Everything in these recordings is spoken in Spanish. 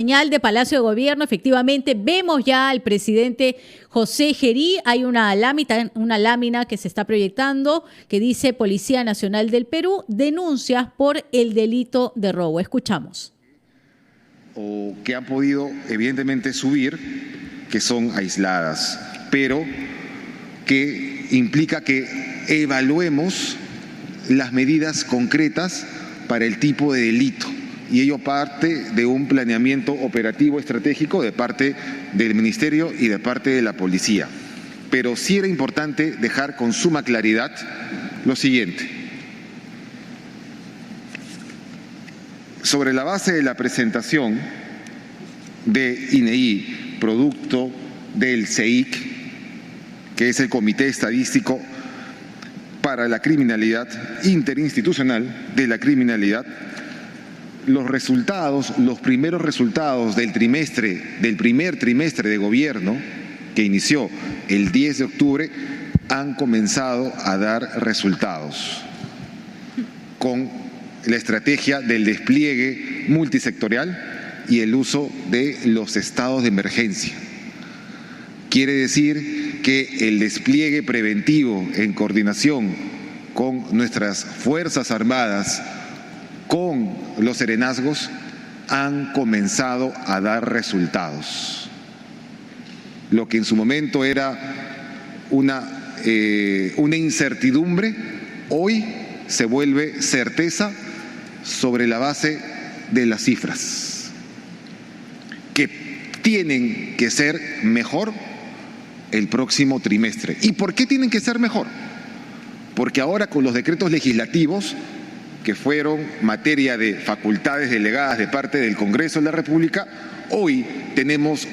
señal de Palacio de Gobierno. Efectivamente, vemos ya al presidente José Gerí. Hay una lámina que se está proyectando que dice Policía Nacional del Perú, denuncias por el delito de robo. Escuchamos. O que han podido evidentemente subir, que son aisladas, pero que implica que evaluemos las medidas concretas para el tipo de delito. Y ello parte de un planeamiento operativo estratégico de parte del Ministerio y de parte de la Policía. Pero sí era importante dejar con suma claridad lo siguiente. Sobre la base de la presentación de INEI, producto del CEIC, que es el Comité Estadístico para la Criminalidad Interinstitucional de la Criminalidad, los primeros resultados del primer trimestre de gobierno, que inició el 10 de octubre, han comenzado a dar resultados con la estrategia del despliegue multisectorial y el uso de los estados de emergencia. Quiere decir que el despliegue preventivo en coordinación con nuestras Fuerzas Armadas, con los serenazgos, han comenzado a dar resultados. Lo que en su momento era una incertidumbre, hoy se vuelve certeza sobre la base de las cifras, que tienen que ser mejor el próximo trimestre. ¿Y por qué tienen que ser mejor? Porque ahora con los decretos legislativos, que fueron materia de facultades delegadas de parte del Congreso de la República, hoy tenemos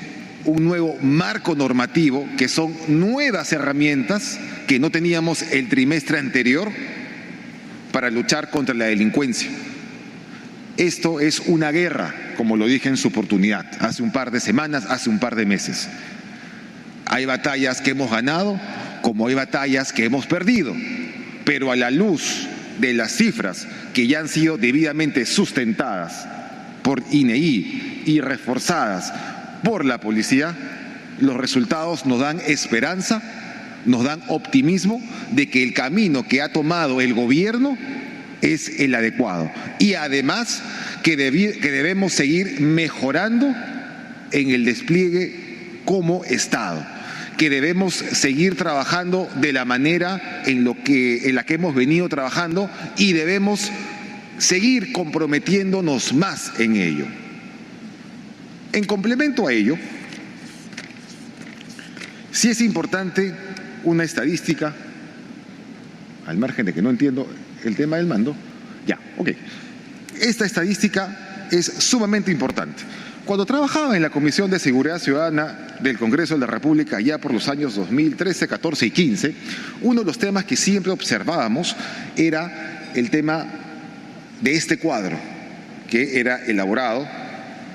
un nuevo marco normativo, que son nuevas herramientas que no teníamos el trimestre anterior para luchar contra la delincuencia. Esto es una guerra, como lo dije en su oportunidad, hace un par de semanas, hace un par de meses. Hay batallas que hemos ganado, como hay batallas que hemos perdido, pero a la luz de las cifras que ya han sido debidamente sustentadas por INEI y reforzadas por la policía, los resultados nos dan esperanza, nos dan optimismo de que el camino que ha tomado el gobierno es el adecuado. Y además que debemos seguir mejorando en el despliegue como Estado, que debemos seguir trabajando de la manera en la que hemos venido trabajando y debemos seguir comprometiéndonos más en ello. En complemento a ello, sí es importante una estadística, al margen de que no entiendo el tema del mando. Ya, ok. Esta estadística es sumamente importante. Cuando trabajaba en la Comisión de Seguridad Ciudadana del Congreso de la República, ya por los años 2013, 14 y 15, uno de los temas que siempre observábamos era el tema de este cuadro, que era elaborado,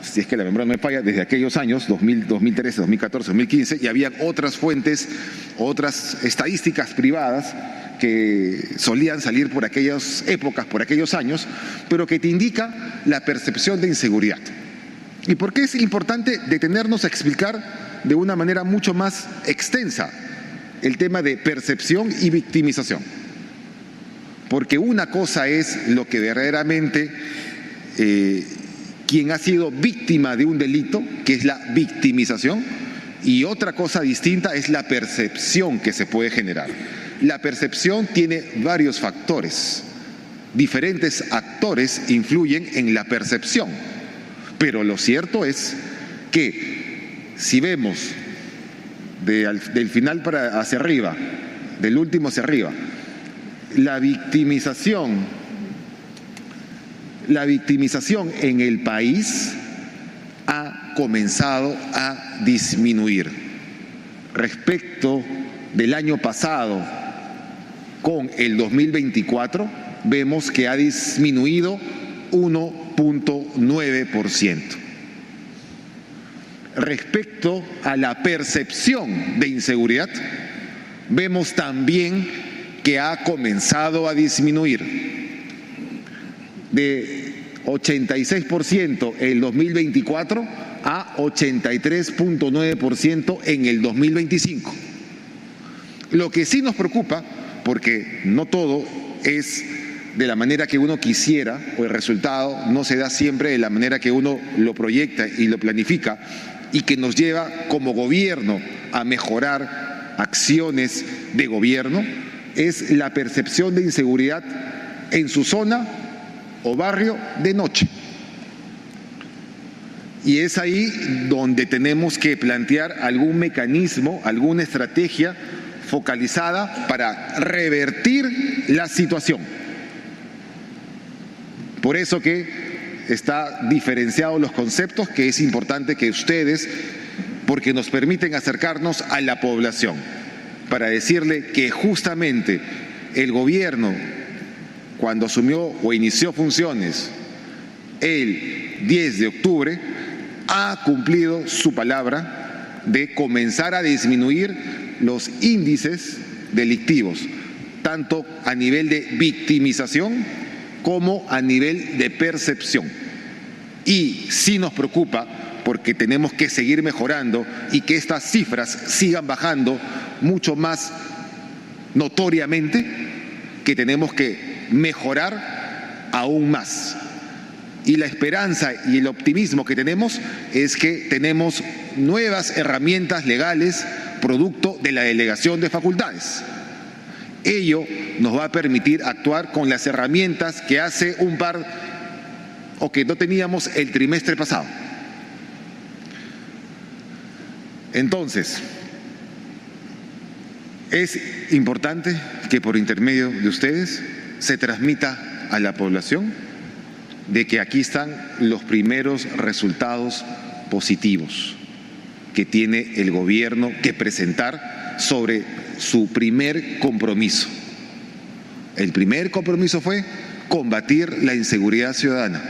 si es que la memoria no me falla, desde aquellos años, 2013, 2014, 2015, y había otras fuentes, otras estadísticas privadas que solían salir por aquellas épocas, por aquellos años, pero que te indica la percepción de inseguridad. ¿Y por qué es importante detenernos a explicar de una manera mucho más extensa el tema de percepción y victimización? Porque una cosa es lo que verdaderamente quien ha sido víctima de un delito, que es la victimización, y otra cosa distinta es la percepción que se puede generar. La percepción tiene varios factores. Diferentes actores influyen en la percepción. Pero lo cierto es que si vemos del final hacia arriba, del último hacia arriba, la victimización en el país ha comenzado a disminuir. Respecto del año pasado con el 2024, vemos que ha disminuido 1.9%. Respecto a la percepción de inseguridad, vemos también que ha comenzado a disminuir. De 86% en el 2024 a 83.9% en el 2025. Lo que sí nos preocupa, porque no todo es de la manera que uno quisiera, o el resultado no se da siempre de la manera que uno lo proyecta y lo planifica, y que nos lleva como gobierno a mejorar acciones de gobierno, es la percepción de inseguridad en su zona o barrio de noche. Y es ahí donde tenemos que plantear algún mecanismo, alguna estrategia focalizada para revertir la situación. Por eso que está diferenciados los conceptos, que es importante que ustedes, porque nos permiten acercarnos a la población, para decirle que justamente el gobierno, cuando asumió o inició funciones el 10 de octubre, ha cumplido su palabra de comenzar a disminuir los índices delictivos, tanto a nivel de victimización como a nivel de percepción. Y sí nos preocupa porque tenemos que seguir mejorando y que estas cifras sigan bajando mucho más notoriamente, que tenemos que mejorar aún más. Y la esperanza y el optimismo que tenemos es que tenemos nuevas herramientas legales producto de la delegación de facultades. Ello nos va a permitir actuar con las herramientas que hace un par o que no teníamos el trimestre pasado. Entonces, es importante que por intermedio de ustedes se transmita a la población de que aquí están los primeros resultados positivos que tiene el gobierno que presentar sobre su primer compromiso. El primer compromiso fue combatir la inseguridad ciudadana.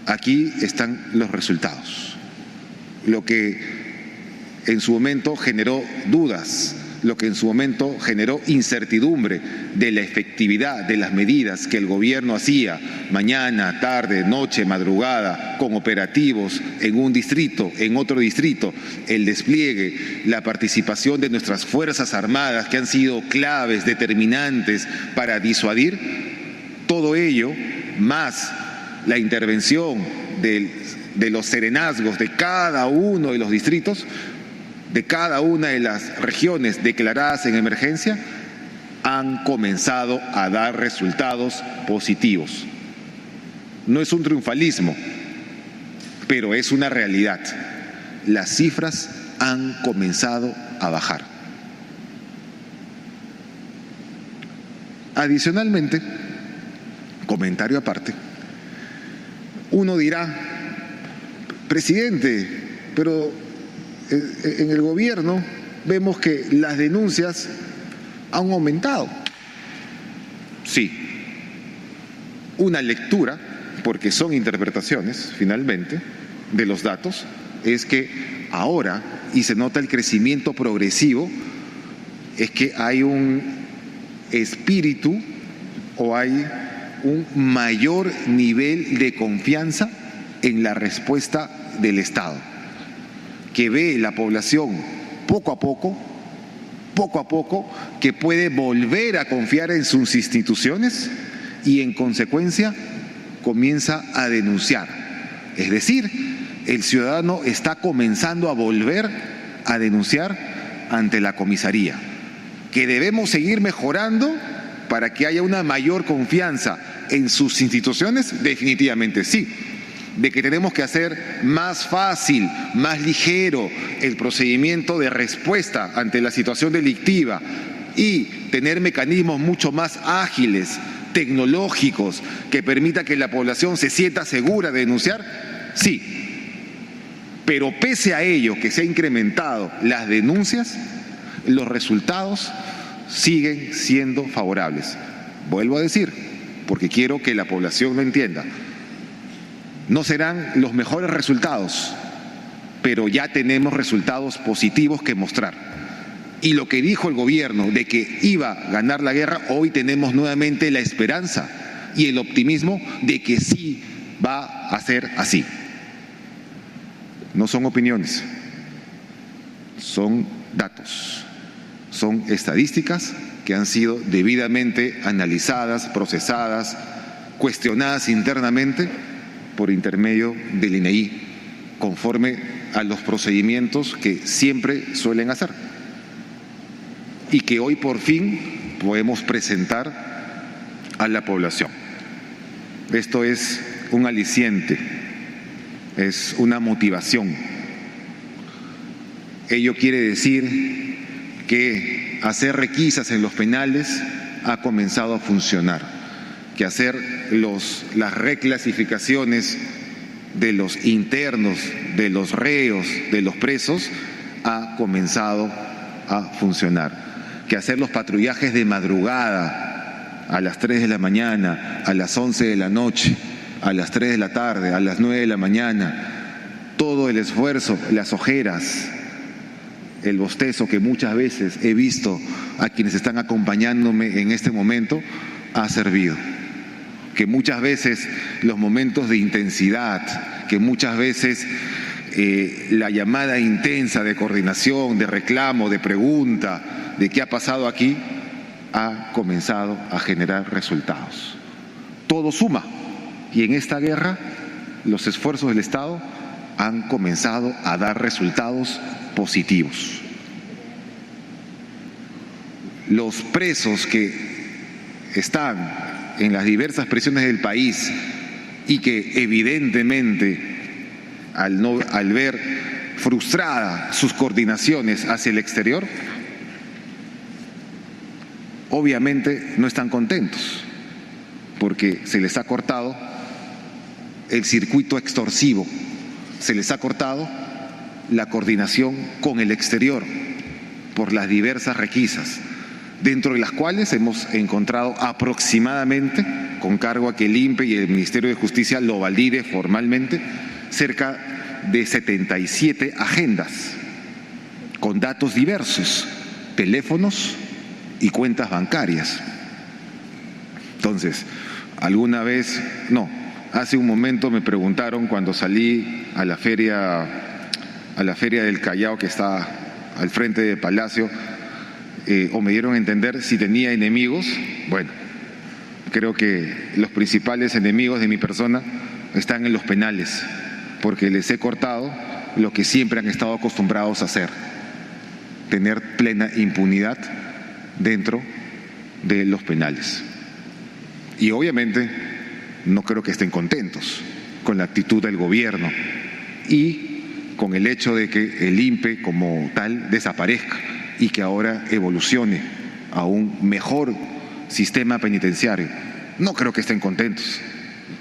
Aquí están los resultados. Lo que en su momento generó dudas, lo que en su momento generó incertidumbre de la efectividad de las medidas que el gobierno hacía mañana, tarde, noche, madrugada, con operativos en un distrito, en otro distrito, el despliegue, la participación de nuestras Fuerzas Armadas que han sido claves, determinantes para disuadir, todo ello, más la intervención de los serenazgos de cada uno de los distritos, de cada una de las regiones declaradas en emergencia, han comenzado a dar resultados positivos. No es un triunfalismo, pero es una realidad. Las cifras han comenzado a bajar. Adicionalmente, comentario aparte, uno dirá, presidente, pero en el gobierno vemos que las denuncias han aumentado. Sí, una lectura, porque son interpretaciones finalmente de los datos, es que ahora, y se nota el crecimiento progresivo, es que hay un espíritu o hay un mayor nivel de confianza en la respuesta del Estado, que ve la población poco a poco, que puede volver a confiar en sus instituciones y en consecuencia comienza a denunciar. Es decir, el ciudadano está comenzando a volver a denunciar ante la comisaría. ¿Que debemos seguir mejorando para que haya una mayor confianza en sus instituciones? Definitivamente sí. De que tenemos que hacer más fácil, más ligero el procedimiento de respuesta ante la situación delictiva y tener mecanismos mucho más ágiles, tecnológicos, que permita que la población se sienta segura de denunciar, sí. Pero pese a ello, que se ha incrementado las denuncias, los resultados siguen siendo favorables. Vuelvo a decir, porque quiero que la población lo entienda. No serán los mejores resultados, pero ya tenemos resultados positivos que mostrar. Y lo que dijo el gobierno de que iba a ganar la guerra, hoy tenemos nuevamente la esperanza y el optimismo de que sí va a ser así. no son opiniones, son datos, son estadísticas que han sido debidamente analizadas, procesadas, cuestionadas internamente por intermedio del INEI, conforme a los procedimientos que siempre suelen hacer y que hoy por fin podemos presentar a la población. Esto es un aliciente, es una motivación. Ello quiere decir que hacer requisas en los penales ha comenzado a funcionar, que hacer las reclasificaciones de los internos, de los reos, de los presos, ha comenzado a funcionar, que hacer los patrullajes de madrugada a las 3 de la mañana, a las 11 de la noche, a las 3 de la tarde, a las 9 de la mañana, todo el esfuerzo, las ojeras, el bostezo que muchas veces he visto a quienes están acompañándome en este momento, ha servido. Que muchas veces los momentos de intensidad, que muchas veces la llamada intensa de coordinación, de reclamo, de pregunta, de qué ha pasado aquí, ha comenzado a generar resultados. Todo suma, y en esta guerra los esfuerzos del Estado han comenzado a dar resultados positivos. Los presos que están en las diversas prisiones del país y que evidentemente al ver frustradas sus coordinaciones hacia el exterior, obviamente no están contentos porque se les ha cortado el circuito extorsivo, se les ha cortado la coordinación con el exterior por las diversas requisas, dentro de las cuales hemos encontrado aproximadamente, con cargo a que el INPE y el Ministerio de Justicia lo valide formalmente, cerca de 77 agendas, con datos diversos, teléfonos y cuentas bancarias. Entonces, hace un momento me preguntaron cuando salí a la feria del Callao, que está al frente del Palacio, o me dieron a entender si tenía enemigos. Bueno, creo que los principales enemigos de mi persona están en los penales, porque les he cortado lo que siempre han estado acostumbrados a hacer, tener plena impunidad dentro de los penales. Y obviamente no creo que estén contentos con la actitud del gobierno y con el hecho de que el INPE como tal desaparezca y que ahora evolucione a un mejor sistema penitenciario. No creo que estén contentos,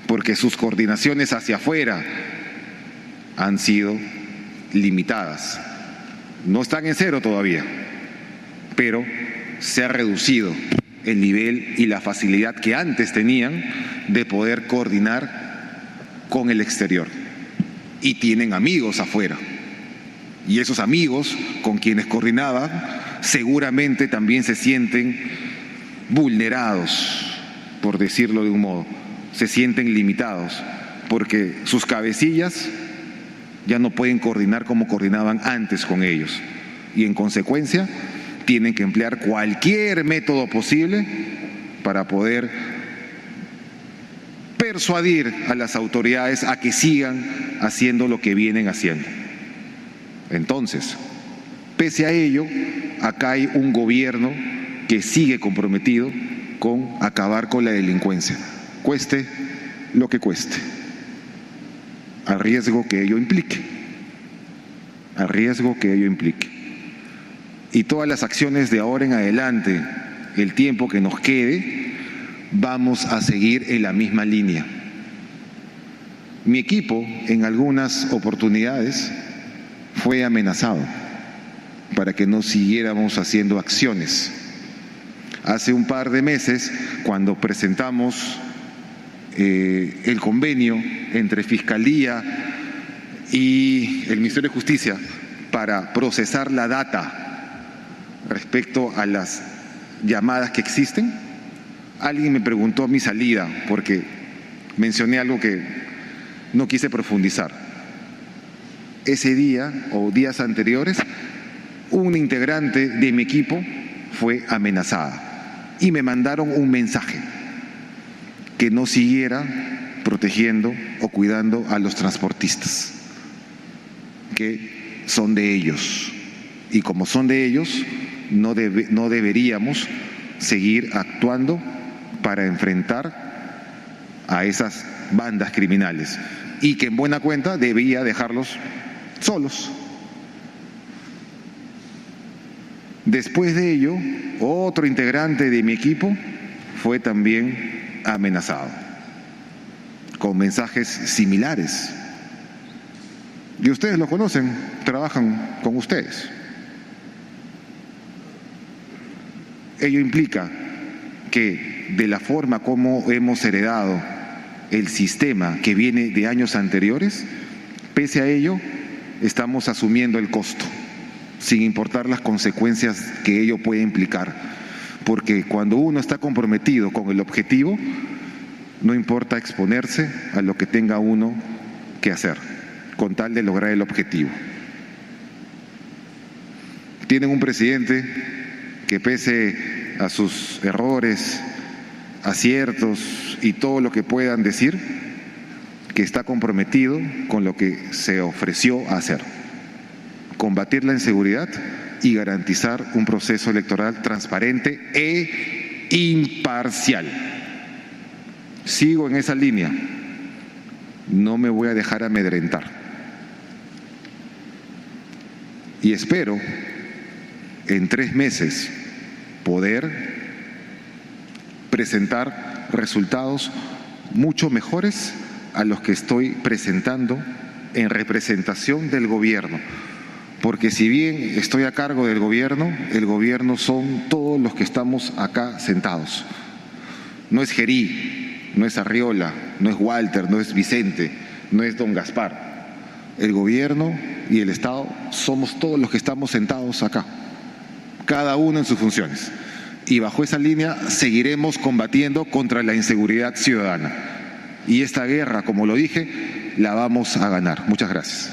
porque sus coordinaciones hacia afuera han sido limitadas. No están en cero todavía, pero se ha reducido el nivel y la facilidad que antes tenían de poder coordinar con el exterior. Y tienen amigos afuera. Y esos amigos con quienes coordinaban seguramente también se sienten vulnerados, por decirlo de un modo, se sienten limitados, porque sus cabecillas ya no pueden coordinar como coordinaban antes con ellos. Y en consecuencia tienen que emplear cualquier método posible para poder persuadir a las autoridades a que sigan haciendo lo que vienen haciendo. Entonces, pese a ello, acá hay un gobierno que sigue comprometido con acabar con la delincuencia, cueste lo que cueste, a riesgo que ello implique, Y todas las acciones de ahora en adelante, el tiempo que nos quede, vamos a seguir en la misma línea. Mi equipo, en algunas oportunidades, fue amenazado para que no siguiéramos haciendo acciones. Hace un par de meses, cuando presentamos el convenio entre Fiscalía y el Ministerio de Justicia para procesar la data respecto a las llamadas que existen, alguien me preguntó a mi salida, porque mencioné algo que no quise profundizar. ese día o días anteriores, un integrante de mi equipo fue amenazada y me mandaron un mensaje que no siguiera protegiendo o cuidando a los transportistas, que son de ellos. Y como son de ellos, no deberíamos seguir actuando para enfrentar a esas bandas criminales, y que en buena cuenta debía dejarlos solos. Después de ello, otro integrante de mi equipo fue también amenazado, con mensajes similares. Y ustedes lo conocen, trabajan con ustedes. Ello implica que de la forma como hemos heredado el sistema que viene de años anteriores, pese a ello, estamos asumiendo el costo, sin importar las consecuencias que ello puede implicar. Porque cuando uno está comprometido con el objetivo, no importa exponerse a lo que tenga uno que hacer, con tal de lograr el objetivo. Tienen un presidente que, pese a sus errores, aciertos y todo lo que puedan decir, que está comprometido con lo que se ofreció a hacer: combatir la inseguridad y garantizar un proceso electoral transparente e imparcial. Sigo en esa línea, no me voy a dejar amedrentar. Y espero en 3 meses poder presentar resultados mucho mejores a los que estoy presentando en representación del gobierno. Porque si bien estoy a cargo del gobierno, el gobierno son todos los que estamos acá sentados. No es Gerí, no es Arriola, no es Walter, no es Vicente, no es don Gaspar. El gobierno y el Estado somos todos los que estamos sentados acá, cada uno en sus funciones. Y bajo esa línea seguiremos combatiendo contra la inseguridad ciudadana. Y esta guerra, como lo dije, la vamos a ganar. Muchas gracias.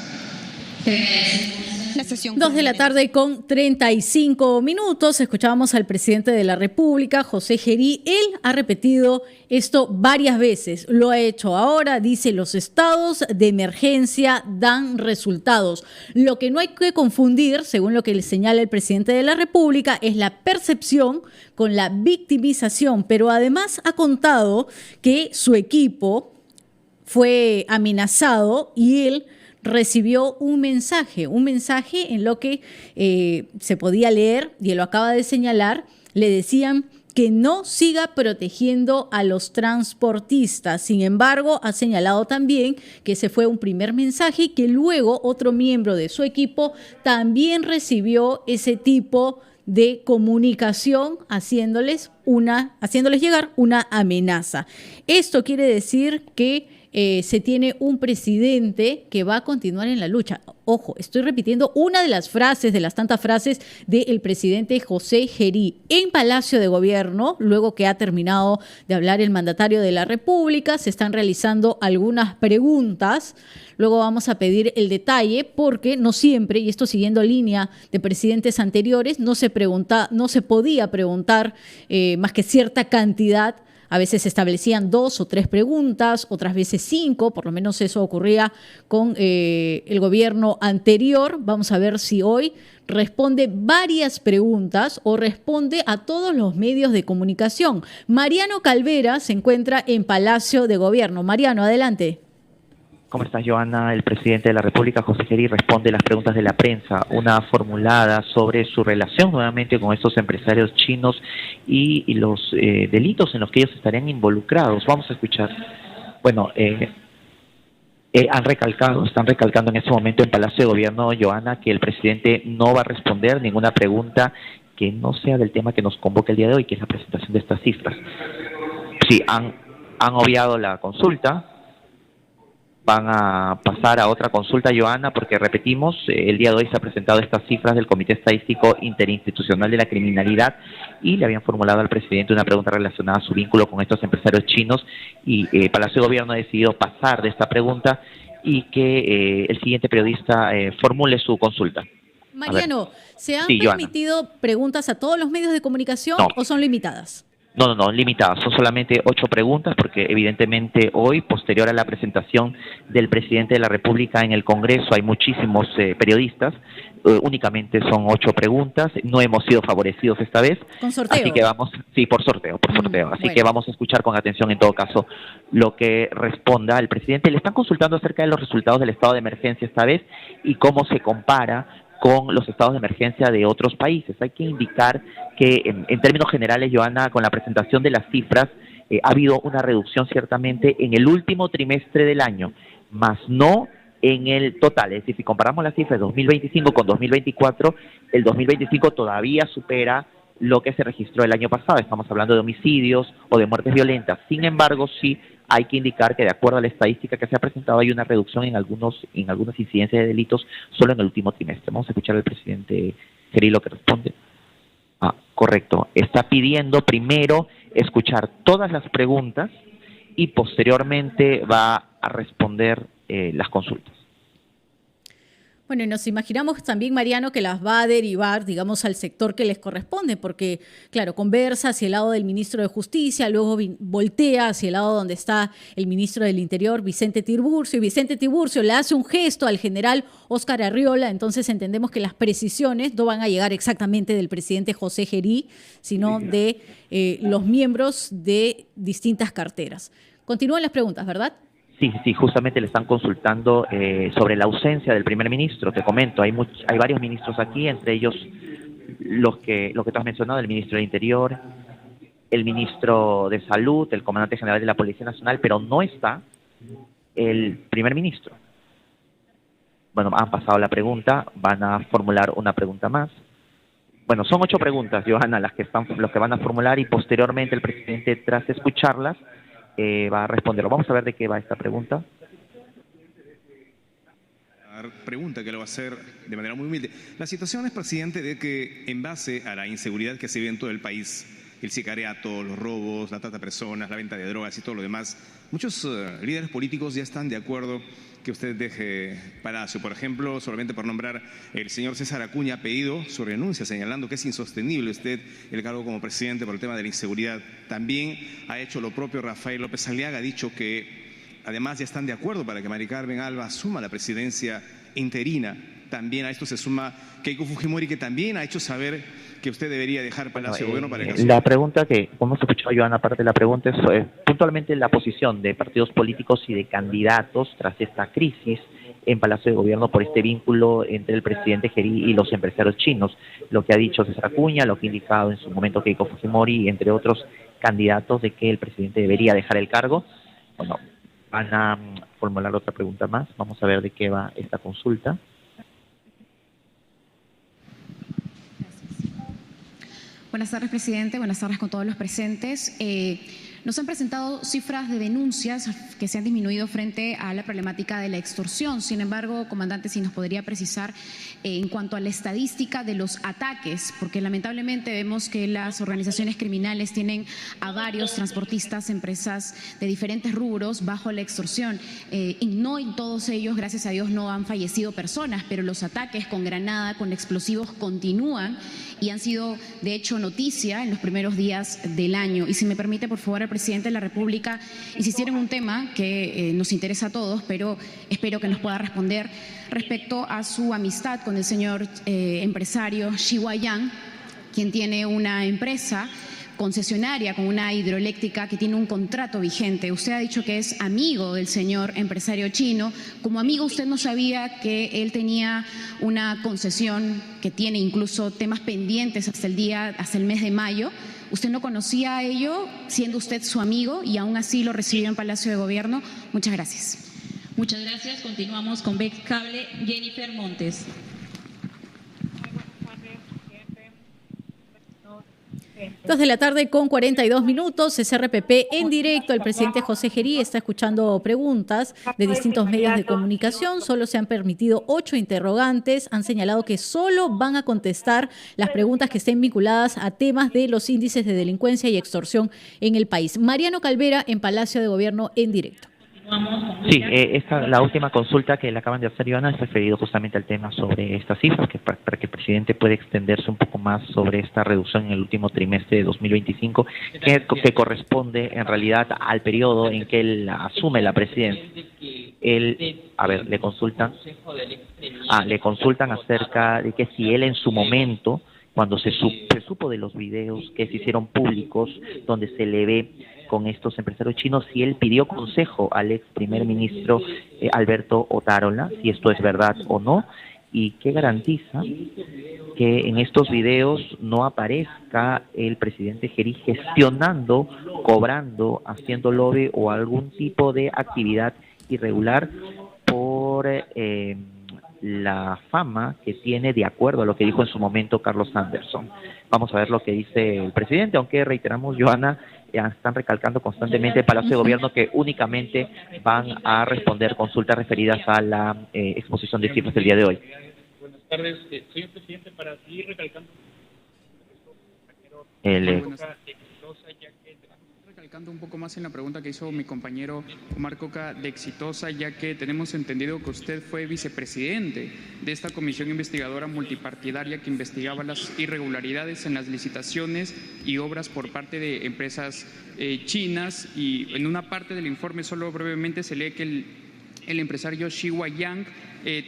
2:35 p.m. Escuchábamos al presidente de la República, José Gerí. Él ha repetido esto varias veces. Lo ha hecho ahora. Dice: los estados de emergencia dan resultados. Lo que no hay que confundir, según lo que le señala el presidente de la República, es la percepción con la victimización. Pero además ha contado que su equipo fue amenazado y él recibió un mensaje en lo que se podía leer, y él lo acaba de señalar. Le decían que no siga protegiendo a los transportistas. Sin embargo, ha señalado también que ese fue un primer mensaje y que luego otro miembro de su equipo también recibió ese tipo de comunicación haciéndoles llegar una amenaza. Esto quiere decir que se tiene un presidente que va a continuar en la lucha. Ojo, estoy repitiendo una de las frases, de las tantas frases del presidente José Gerí en Palacio de Gobierno. Luego que ha terminado de hablar el mandatario de la República, se están realizando algunas preguntas. Luego vamos a pedir el detalle, porque no siempre, y esto siguiendo línea de presidentes anteriores, no se podía preguntar más que cierta cantidad. A veces se establecían 2 o 3 preguntas, otras veces 5, por lo menos eso ocurría con el gobierno anterior. Vamos a ver si hoy responde varias preguntas o responde a todos los medios de comunicación. Mariano Calvera se encuentra en Palacio de Gobierno. Mariano, adelante. ¿Cómo estás, Joana? El presidente de la República, José Gerí, responde las preguntas de la prensa, una formulada sobre su relación nuevamente con estos empresarios chinos y los delitos en los que ellos estarían involucrados. Vamos a escuchar. Bueno, están recalcando en este momento en Palacio de Gobierno, Joana, que el presidente no va a responder ninguna pregunta que no sea del tema que nos convoca el día de hoy, que es la presentación de estas cifras. Sí, han obviado la consulta. Van a pasar a otra consulta, Joana, porque repetimos, el día de hoy se ha presentado estas cifras del Comité Estadístico Interinstitucional de la Criminalidad y le habían formulado al presidente una pregunta relacionada a su vínculo con estos empresarios chinos y Palacio de Gobierno ha decidido pasar de esta pregunta y que el siguiente periodista formule su consulta. Mariano, ¿se han Sí, Joana. permitido preguntas a todos los medios de comunicación No. o son limitadas? No, limitadas. Son solamente 8 preguntas porque evidentemente hoy, posterior a la presentación del presidente de la República en el Congreso, hay muchísimos periodistas. Únicamente son 8 preguntas. No hemos sido favorecidos esta vez. ¿Con sorteo? Así que vamos, sí, por sorteo. Así bueno. que vamos a escuchar con atención en todo caso lo que responda el presidente. Le están consultando acerca de los resultados del estado de emergencia esta vez y cómo se compara con los estados de emergencia de otros países. Hay que indicar que en términos generales, Joana, con la presentación de las cifras, ha habido una reducción ciertamente en el último trimestre del año, más no en el total. Es decir, si comparamos las cifras de 2025 con 2024, el 2025 todavía supera lo que se registró el año pasado. Estamos hablando de homicidios o de muertes violentas. Sin embargo, sí hay que indicar que de acuerdo a la estadística que se ha presentado hay una reducción en algunas incidencias de delitos solo en el último trimestre. Vamos a escuchar al presidente Gerí lo que responde. Correcto. Está pidiendo primero escuchar todas las preguntas y posteriormente va a responder las consultas. Bueno, y nos imaginamos también, Mariano, que las va a derivar, digamos, al sector que les corresponde, porque, claro, conversa hacia el lado del ministro de Justicia, luego voltea hacia el lado donde está el ministro del Interior, Vicente Tiburcio, y Vicente Tiburcio le hace un gesto al general Óscar Arriola. Entonces entendemos que las precisiones no van a llegar exactamente del presidente José Gerí, sino de los miembros de distintas carteras. Continúan las preguntas, ¿verdad? Sí, justamente le están consultando sobre la ausencia del primer ministro. Te comento, hay varios ministros aquí, entre ellos los que tú has mencionado, el ministro del Interior, el ministro de Salud, el comandante general de la Policía Nacional, pero no está el primer ministro. Bueno, han pasado la pregunta, van a formular una pregunta más. Bueno, son 8 preguntas, Johanna, los que van a formular y posteriormente el presidente, tras escucharlas, va a responderlo. Vamos a ver de qué va esta pregunta. Pregunta que lo va a hacer de manera muy humilde. La situación es, presidente, de que en base a la inseguridad que se vive en todo el país, el sicariato, los robos, la trata de personas, la venta de drogas y todo lo demás, muchos líderes políticos ya están de acuerdo que usted deje Palacio. Por ejemplo, solamente por nombrar, el señor César Acuña ha pedido su renuncia, señalando que es insostenible usted el cargo como presidente por el tema de la inseguridad. También ha hecho lo propio Rafael López Aliaga, ha dicho que además ya están de acuerdo para que Mari Carmen Alba asuma la presidencia interina. También a esto se suma Keiko Fujimori, que también ha hecho saber que usted debería dejar Palacio de Gobierno para que... La pregunta que, como hemos escuchado, Joana, aparte de la pregunta, es puntualmente la posición de partidos políticos y de candidatos tras esta crisis en Palacio de Gobierno por este vínculo entre el presidente Gerí y los empresarios chinos. Lo que ha dicho César Acuña, lo que ha indicado en su momento Keiko Fujimori, entre otros candidatos, de que el presidente debería dejar el cargo. Bueno, van a formular otra pregunta más. Vamos a ver de qué va esta consulta. Buenas tardes, presidente. Buenas tardes con todos los presentes. Nos han presentado cifras de denuncias que se han disminuido frente a la problemática de la extorsión. Sin embargo, comandante, si nos podría precisar en cuanto a la estadística de los ataques, porque lamentablemente vemos que las organizaciones criminales tienen a varios transportistas, empresas de diferentes rubros bajo la extorsión. Y no en todos ellos, gracias a Dios, no han fallecido personas, pero los ataques con granada, con explosivos continúan y han sido, de hecho, noticia en los primeros días del año. Y si me permite, por favor, al presidente de la República insistir en un tema que nos interesa a todos, pero espero que nos pueda responder respecto a su amistad con el señor empresario Xi Guoyang, quien tiene una empresa concesionaria con una hidroeléctrica que tiene un contrato vigente. Usted ha dicho que es amigo del señor empresario chino. Como amigo, usted no sabía que él tenía una concesión que tiene incluso temas pendientes hasta el mes de mayo. Usted no conocía ello, siendo usted su amigo, y aún así lo recibió en Palacio de Gobierno. Muchas gracias. Muchas gracias. Continuamos con Vex Cable. Jennifer Montes. 2:42 p.m. SRPP en directo. El presidente José Gerí está escuchando preguntas de distintos medios de comunicación. Solo se han permitido 8 interrogantes. Han señalado que solo van a contestar las preguntas que estén vinculadas a temas de los índices de delincuencia y extorsión en el país. Mariano Calvera en Palacio de Gobierno en directo. Sí, la última consulta que le acaban de hacer, Joana, es referido justamente al tema sobre estas cifras, que para que el presidente pueda extenderse un poco más sobre esta reducción en el último trimestre de 2025, que corresponde en realidad al periodo en que él asume la presidencia. Le consultan acerca de que si él en su momento, cuando se supo de los videos que se hicieron públicos, donde se le ve con estos empresarios chinos, si él pidió consejo al ex primer ministro Alberto Otárola, si esto es verdad o no, y qué garantiza que en estos videos no aparezca el presidente Gerí gestionando, cobrando, haciendo lobby o algún tipo de actividad irregular por la fama que tiene, de acuerdo a lo que dijo en su momento Carlos Anderson. Vamos a ver lo que dice el presidente, aunque reiteramos, Joana, están recalcando constantemente el Palacio de Gobierno que únicamente van a responder consultas referidas a la exposición de cifras del día de hoy. Buenas tardes, señor presidente, para seguir recalcando recalcando un poco más en la pregunta que hizo mi compañero Omar Coca de Exitosa, ya que tenemos entendido que usted fue vicepresidente de esta comisión investigadora multipartidaria que investigaba las irregularidades en las licitaciones y obras por parte de empresas chinas, y en una parte del informe, solo brevemente, se lee que el empresario Xi Guoyang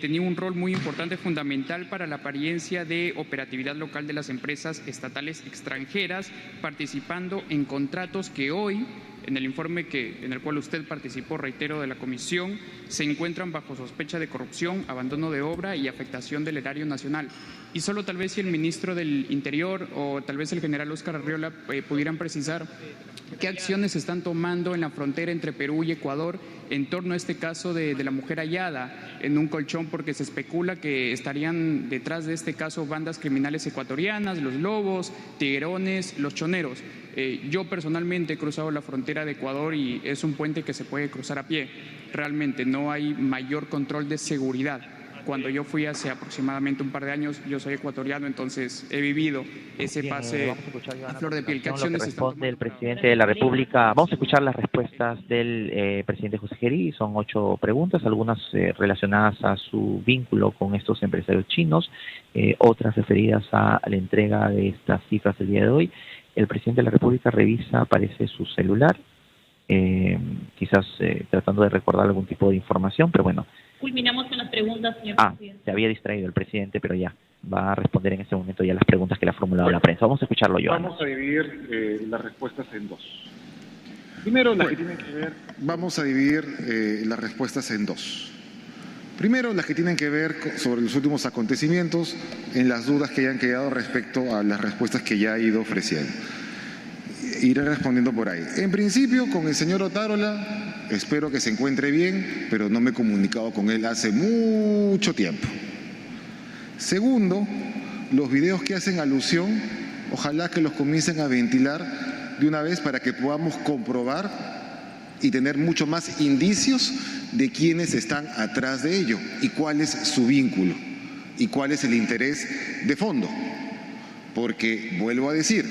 tenía un rol muy importante, fundamental para la apariencia de operatividad local de las empresas estatales extranjeras, participando en contratos que hoy, en el informe en el cual usted participó, reitero, de la comisión, se encuentran bajo sospecha de corrupción, abandono de obra y afectación del erario nacional. Y solo tal vez si el ministro del Interior o tal vez el general Óscar Arriola pudieran precisar qué acciones se están tomando en la frontera entre Perú y Ecuador en torno a este caso de la mujer hallada en un colchón, porque se especula que estarían detrás de este caso bandas criminales ecuatorianas, los lobos, tiguerones, los choneros. Yo personalmente he cruzado la frontera de Ecuador y es un puente que se puede cruzar a pie. Realmente no hay mayor control de seguridad. Cuando yo fui hace aproximadamente un par de años, yo soy ecuatoriano, entonces he vivido ese pase a flor de piel. ¿Qué acciones están tomando? El presidente de la República. Vamos a escuchar las respuestas del presidente José Gerí. Son 8 preguntas, algunas relacionadas a su vínculo con estos empresarios chinos, otras referidas a la entrega de estas cifras del día de hoy. El presidente de la República revisa, parece, su celular, quizás tratando de recordar algún tipo de información, pero bueno. Culminamos con las preguntas, señor presidente. Se había distraído el presidente, pero ya va a responder en este momento ya las preguntas que le ha formulado la prensa. Vamos a escucharlo, Joana. Vamos a dividir las respuestas en dos. Primero, las que tienen que ver... Vamos a dividir las respuestas en dos. Primero, las que tienen que ver sobre los últimos acontecimientos, en las dudas que hayan quedado respecto a las respuestas que ya he ido ofreciendo. Iré respondiendo por ahí. En principio, con el señor Otárola, espero que se encuentre bien, pero no me he comunicado con él hace mucho tiempo. Segundo, los videos que hacen alusión, ojalá que los comiencen a ventilar de una vez para que podamos comprobar y tener mucho más indicios de quiénes están atrás de ello y cuál es su vínculo y cuál es el interés de fondo. Porque, vuelvo a decir,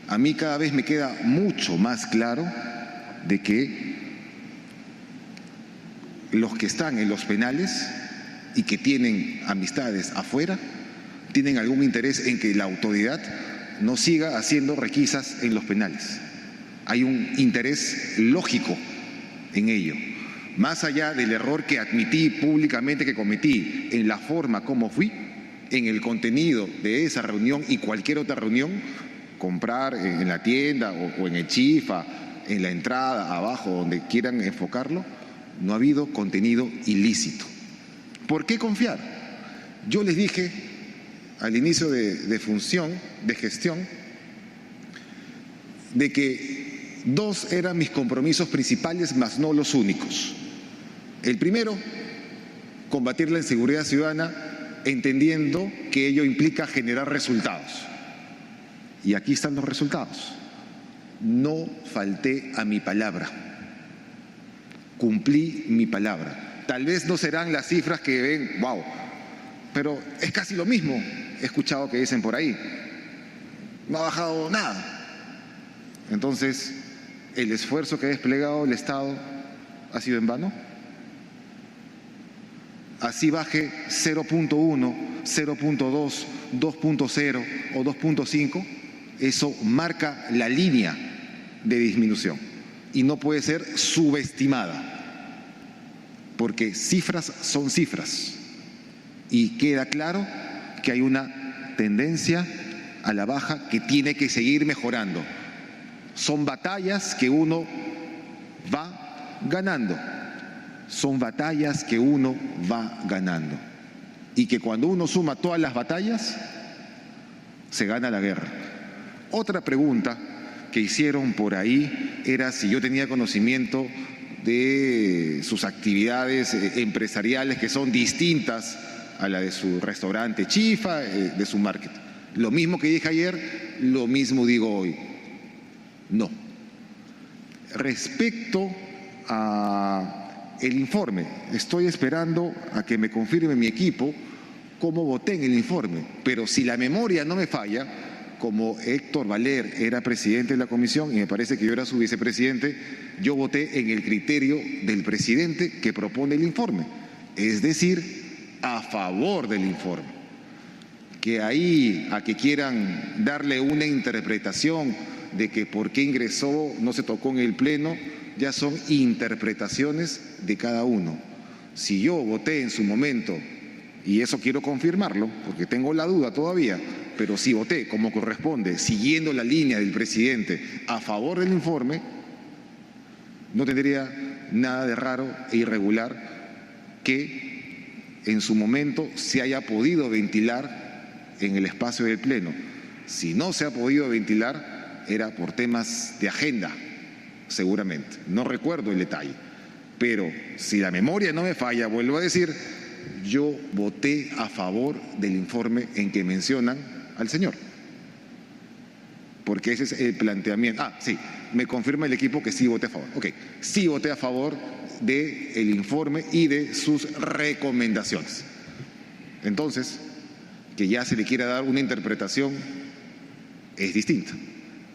a mí cada vez me queda mucho más claro de que los que están en los penales y que tienen amistades afuera, tienen algún interés en que la autoridad no siga haciendo requisas en los penales. Hay un interés lógico en ello. Más allá del error que admití públicamente que cometí en la forma como fui, en el contenido de esa reunión y cualquier otra reunión, comprar en la tienda o en el chifa, en la entrada, abajo, donde quieran enfocarlo, no ha habido contenido ilícito. ¿Por qué confiar? Yo les dije al inicio de gestión, de que 2 eran mis compromisos principales, más no los únicos. El primero, combatir la inseguridad ciudadana, entendiendo que ello implica generar resultados. Y aquí están los resultados. No falté a mi palabra. Cumplí mi palabra. Tal vez no serán las cifras que ven, wow, pero es casi lo mismo. He escuchado que dicen por ahí. No ha bajado nada. Entonces, el esfuerzo que ha desplegado el Estado ¿Ha sido en vano? Así baje 0.1, 0.2, 2.0 o 2.5, eso marca la línea de disminución y no puede ser subestimada, porque cifras son cifras y queda claro que hay una tendencia a la baja que tiene que seguir mejorando. Son batallas que uno va ganando. Son batallas que uno va ganando. Y que cuando uno suma todas las batallas, se gana la guerra. Otra pregunta que hicieron por ahí era si yo tenía conocimiento de sus actividades empresariales que son distintas a la de su restaurante Chifa, de su market. Lo mismo que dije ayer, lo mismo digo hoy. No. Respecto a el informe, estoy esperando a que me confirme mi equipo cómo voté en el informe, pero si la memoria no me falla, como Héctor Valer era presidente de la comisión y me parece que yo era su vicepresidente, yo voté en el criterio del presidente que propone el informe, es decir, a favor del informe. Que ahí a que quieran darle una interpretación de que por qué ingresó, no se tocó en el pleno, ya son interpretaciones de cada uno. Si yo voté en su momento, y eso quiero confirmarlo, porque tengo la duda todavía, pero si voté como corresponde, siguiendo la línea del presidente a favor del informe, no tendría nada de raro e irregular que en su momento se haya podido ventilar en el espacio del pleno. Si no se ha podido ventilar, era por temas de agenda, seguramente. No recuerdo el detalle, pero si la memoria no me falla, vuelvo a decir, yo voté a favor del informe en que mencionan al señor. Porque ese es el planteamiento. Ah, sí, me confirma el equipo que sí voté a favor. Ok, sí voté a favor del informe y de sus recomendaciones. Entonces, que ya se le quiera dar una interpretación es distinta.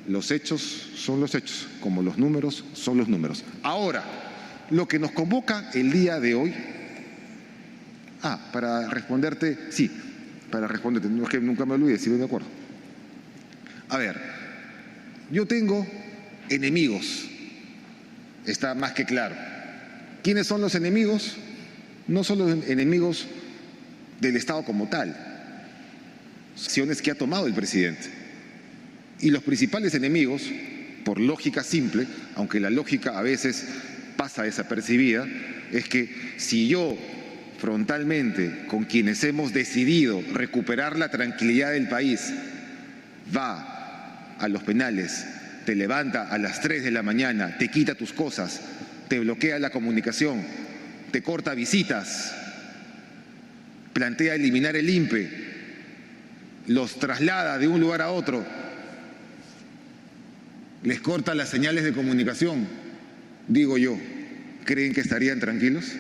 Los hechos son los hechos, como los números son los números. Ahora, lo que nos convoca el día de hoy, para responderte, sí, para responderte, no es que nunca me olvide, si voy de acuerdo. A ver, yo tengo enemigos, está más que claro. ¿Quiénes son los enemigos? No son los enemigos del Estado como tal, acciones que ha tomado el presidente. Y los principales enemigos, por lógica simple, aunque la lógica a veces pasa desapercibida, es que si yo frontalmente, con quienes hemos decidido recuperar la tranquilidad del país, va a los penales, te levanta a las 3 de la mañana, te quita tus cosas, te bloquea la comunicación, te corta visitas, plantea eliminar el INPE, los traslada de un lugar a otro, les corta las señales de comunicación, digo yo, ¿creen que estarían tranquilos?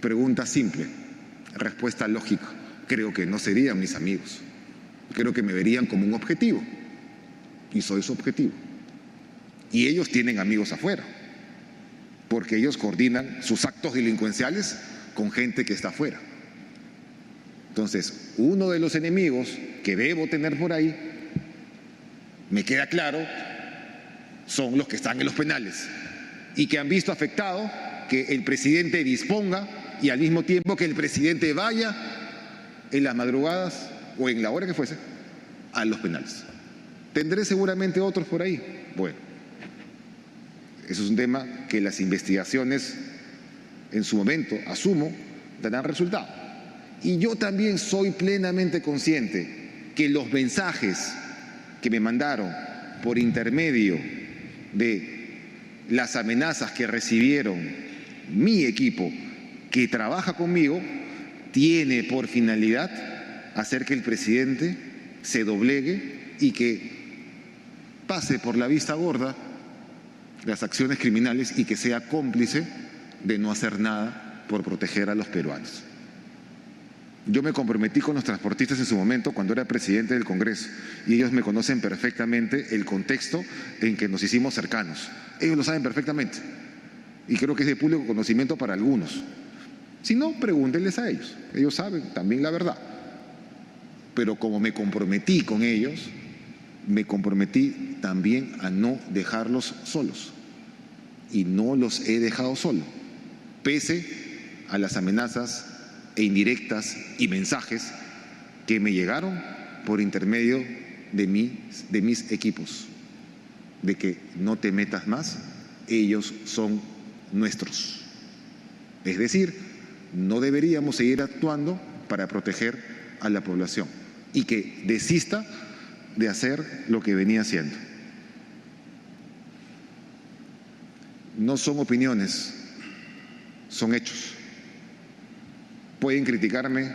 Pregunta simple, respuesta lógica, creo que no serían mis amigos, creo que me verían como un objetivo, y soy su objetivo. Y ellos tienen amigos afuera, porque ellos coordinan sus actos delincuenciales con gente que está afuera. Entonces, uno de los enemigos que debo tener por ahí, me queda claro, son los que están en los penales y que han visto afectado que el presidente disponga y al mismo tiempo que el presidente vaya en las madrugadas o en la hora que fuese a los penales. Tendré seguramente otros por ahí. Bueno, eso es un tema que las investigaciones en su momento, asumo, darán resultado. Y yo también soy plenamente consciente que los mensajes que me mandaron por intermedio de las amenazas que recibieron mi equipo que trabaja conmigo, tiene por finalidad hacer que el presidente se doblegue y que pase por la vista gorda las acciones criminales y que sea cómplice de no hacer nada por proteger a los peruanos. Yo me comprometí con los transportistas en su momento cuando era presidente del Congreso y ellos me conocen perfectamente el contexto en que nos hicimos cercanos. Ellos lo saben perfectamente. y creo que es de público conocimiento para algunos. Si no, pregúntenles a ellos. Ellos saben también la verdad. Pero como me comprometí con ellos, me comprometí también a no dejarlos solos. Y no los he dejado solos, pese a las amenazas e indirectas y mensajes que me llegaron por intermedio de mis equipos, de que no te metas más, ellos son nuestros. Es decir, no deberíamos seguir actuando para proteger a la población y que desista de hacer lo que venía haciendo. No son opiniones, son hechos. Pueden criticarme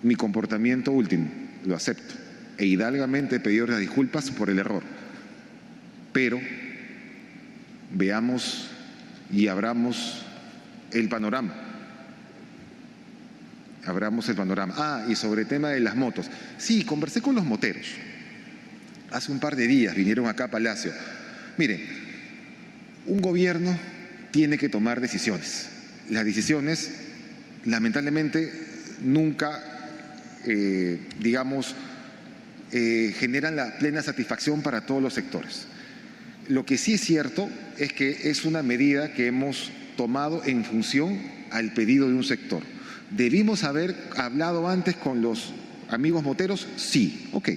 mi comportamiento último, lo acepto, e hidalgamente pedir las disculpas por el error. Pero veamos y abramos el panorama. Abramos el panorama. Y sobre el tema de las motos. Sí, conversé con los moteros. Hace un par de días vinieron acá a Palacio. Miren, un gobierno tiene que tomar decisiones. Las decisiones, lamentablemente, nunca, generan la plena satisfacción para todos los sectores. Lo que sí es cierto es que es una medida que hemos tomado en función al pedido de un sector. ¿Debimos haber hablado antes con los amigos moteros? Sí, ok.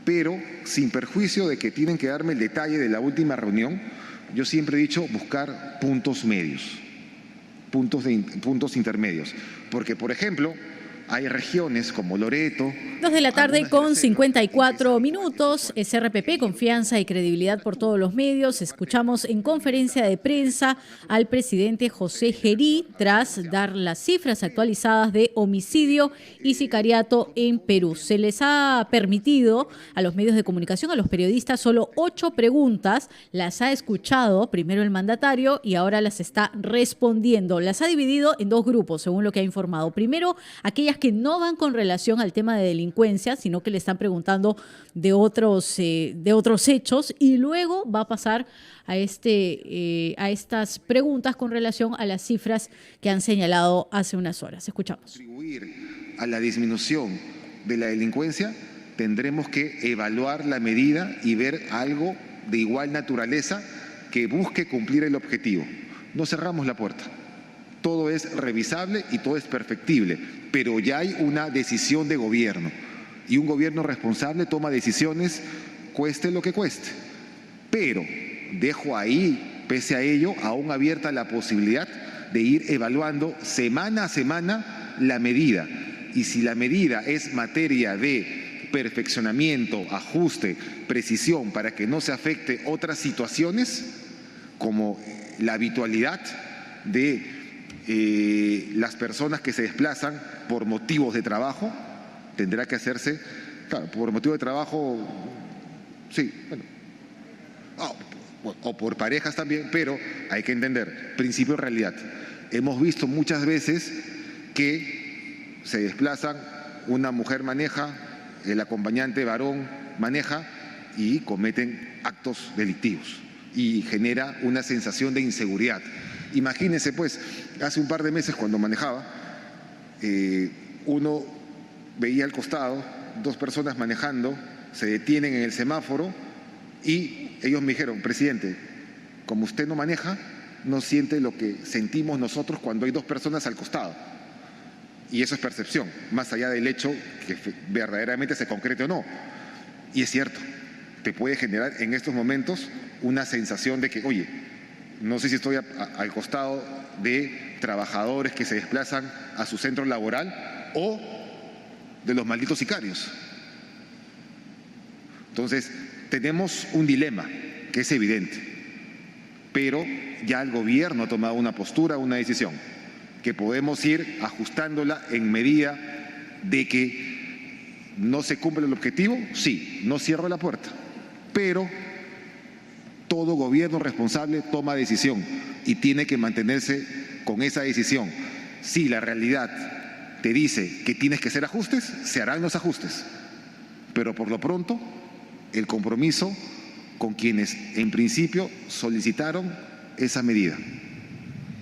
Pero sin perjuicio de que tienen que darme el detalle de la última reunión, yo siempre he dicho buscar puntos medios, puntos intermedios. Porque, por ejemplo, hay regiones como Loreto. 2:54 p.m. SRPP, confianza y credibilidad por todos los medios. Escuchamos en conferencia de prensa al presidente José Gerí tras dar las cifras actualizadas de homicidio y sicariato en Perú. Se les ha permitido a los medios de comunicación, a los periodistas, solo 8 preguntas. Las ha escuchado primero el mandatario y ahora las está respondiendo. Las ha dividido en 2 grupos, según lo que ha informado. Primero, aquellas que no van con relación al tema de delincuencia, sino que le están preguntando de otros hechos, y luego va a pasar a estas preguntas con relación a las cifras que han señalado hace unas horas. Escuchamos. Contribuir a la disminución de la delincuencia, tendremos que evaluar la medida y ver algo de igual naturaleza que busque cumplir el objetivo. No cerramos la puerta. Todo es revisable y todo es perfectible, pero ya hay una decisión de gobierno y un gobierno responsable toma decisiones cueste lo que cueste. Pero dejo ahí, pese a ello, aún abierta la posibilidad de ir evaluando semana a semana la medida. Y si la medida es materia de perfeccionamiento, ajuste, precisión para que no se afecte otras situaciones, como la habitualidad de las personas que se desplazan por motivos de trabajo, tendrá que hacerse, claro, por motivo de trabajo, sí, bueno, o por parejas también, pero hay que entender, principio de realidad. Hemos visto muchas veces que se desplazan, una mujer maneja, el acompañante varón maneja y cometen actos delictivos y genera una sensación de inseguridad. Imagínense, pues, hace un par de meses cuando manejaba, uno veía al costado 2 personas manejando, se detienen en el semáforo y ellos me dijeron: presidente, como usted no maneja, no siente lo que sentimos nosotros cuando hay 2 personas al costado. Y eso es percepción, más allá del hecho que verdaderamente se concrete o no. Y es cierto, te puede generar en estos momentos una sensación de que, oye, no sé si estoy al costado de trabajadores que se desplazan a su centro laboral o de los malditos sicarios. Entonces, tenemos un dilema que es evidente, pero ya el gobierno ha tomado una postura, una decisión, que podemos ir ajustándola en medida de que no se cumple el objetivo. Sí, no cierro la puerta, pero todo gobierno responsable toma decisión y tiene que mantenerse con esa decisión. Si la realidad te dice que tienes que hacer ajustes, se harán los ajustes. Pero por lo pronto, el compromiso con quienes en principio solicitaron esa medida.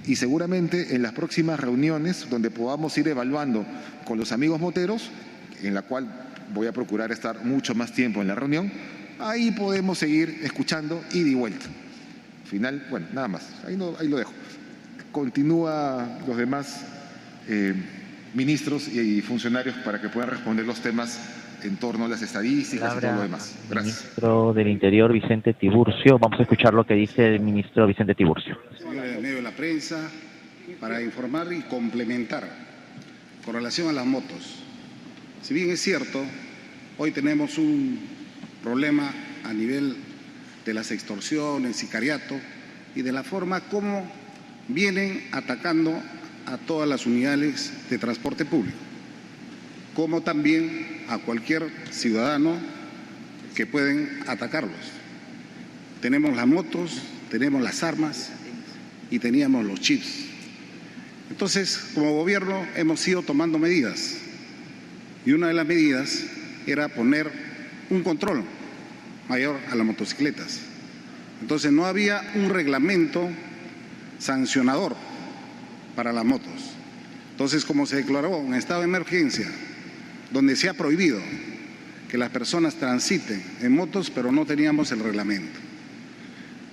Y seguramente en las próximas reuniones, donde podamos ir evaluando con los amigos moteros, en la cual voy a procurar estar mucho más tiempo en la reunión, ahí podemos seguir escuchando ida y vuelta. Al final, bueno, nada más, ahí lo dejo. Continúa los demás ministros y funcionarios para que puedan responder los temas en torno a las estadísticas y todo lo demás. Gracias. Ministro del Interior, Vicente Tiburcio. Vamos a escuchar lo que dice el ministro Vicente Tiburcio. Señores del medio de la prensa, para informar y complementar con relación a las motos. Si bien es cierto, hoy tenemos un problema a nivel de las extorsiones, sicariato y de la forma como vienen atacando a todas las unidades de transporte público, como también a cualquier ciudadano que pueden atacarlos. Tenemos las motos, tenemos las armas y teníamos los chips. Entonces, como gobierno hemos ido tomando medidas y una de las medidas era poner un control mayor a las motocicletas. Entonces no había un reglamento sancionador para las motos. Entonces, como se declaró un estado de emergencia, donde se ha prohibido que las personas transiten en motos, pero no teníamos el reglamento.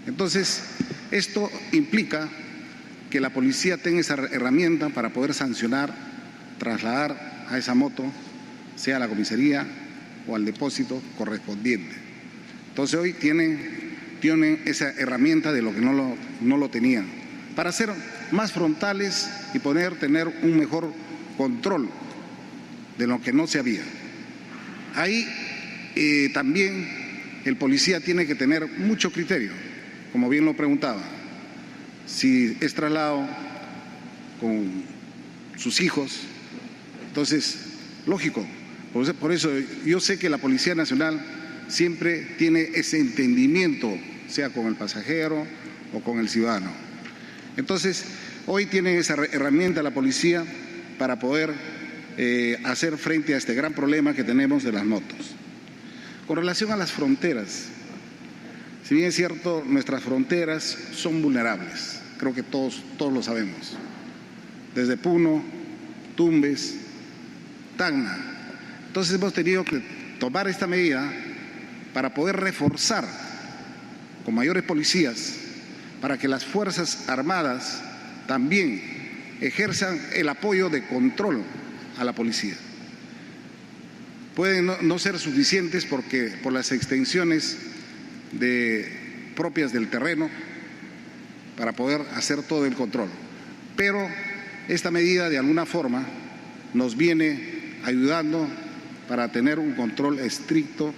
Entonces, esto implica que la policía tenga esa herramienta para poder sancionar, trasladar a esa moto, sea a la comisaría o al depósito correspondiente. Entonces, hoy tienen esa herramienta de lo que no lo tenían, para ser más frontales y poder tener un mejor control de lo que no se había. Ahí también el policía tiene que tener mucho criterio, como bien lo preguntaba. Si es traslado con sus hijos, entonces, lógico, por eso yo sé que la Policía Nacional siempre tiene ese entendimiento, sea con el pasajero o con el ciudadano. Entonces, hoy tiene esa herramienta la policía para poder hacer frente a este gran problema que tenemos de las motos. Con relación a las fronteras, si bien es cierto, nuestras fronteras son vulnerables, creo que todos lo sabemos, desde Puno, Tumbes, Tacna. Entonces hemos tenido que tomar esta medida para poder reforzar con mayores policías, para que las Fuerzas Armadas también ejerzan el apoyo de control a la policía. Pueden no ser suficientes porque por las extensiones propias del terreno para poder hacer todo el control. Pero esta medida de alguna forma nos viene ayudando para tener un control estricto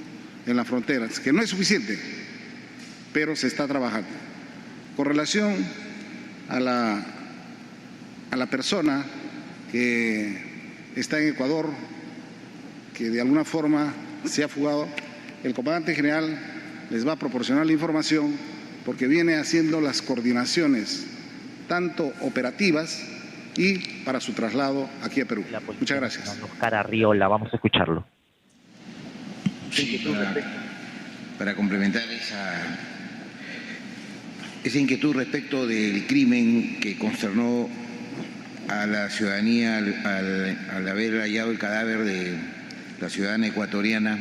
en las fronteras, que no es suficiente, pero se está trabajando. Con relación a la persona que está en Ecuador, que de alguna forma se ha fugado, el comandante general les va a proporcionar la información porque viene haciendo las coordinaciones tanto operativas y para su traslado aquí a Perú. Muchas gracias. Oscar Arriola, vamos a escucharlo. Sí, para complementar esa inquietud respecto del crimen que consternó a la ciudadanía al haber hallado el cadáver de la ciudadana ecuatoriana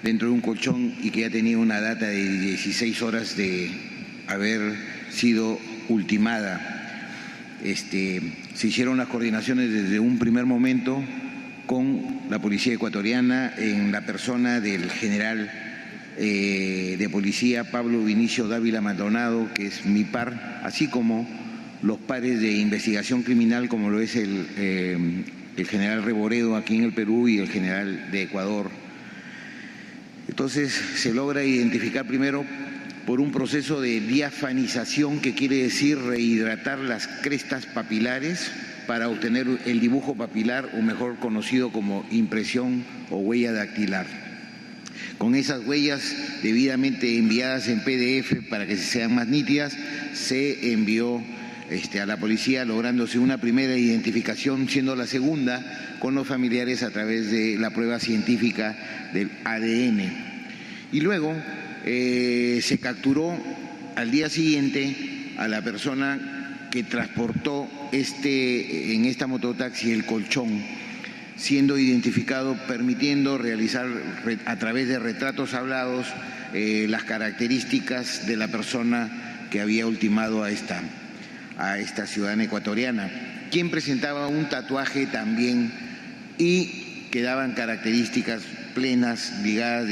dentro de un colchón y que ya tenía una data de 16 horas de haber sido ultimada. Se hicieron las coordinaciones desde un primer momento con la policía ecuatoriana en la persona del general de policía Pablo Vinicio Dávila Maldonado, que es mi par, así como los pares de investigación criminal como lo es el general Reboredo aquí en el Perú y el general de Ecuador. Entonces se logra identificar primero por un proceso de diafanización, que quiere decir rehidratar las crestas papilares para obtener el dibujo papilar, o mejor conocido como impresión o huella dactilar. Con esas huellas debidamente enviadas en PDF para que sean más nítidas, se envió a la policía, lográndose una primera identificación, siendo la segunda con los familiares a través de la prueba científica del ADN. Y luego se capturó al día siguiente a la persona que transportó en esta mototaxi el colchón, siendo identificado, permitiendo realizar a través de retratos hablados las características de la persona que había ultimado a esta ciudadana ecuatoriana, quien presentaba un tatuaje también y que daban características plenas ligadas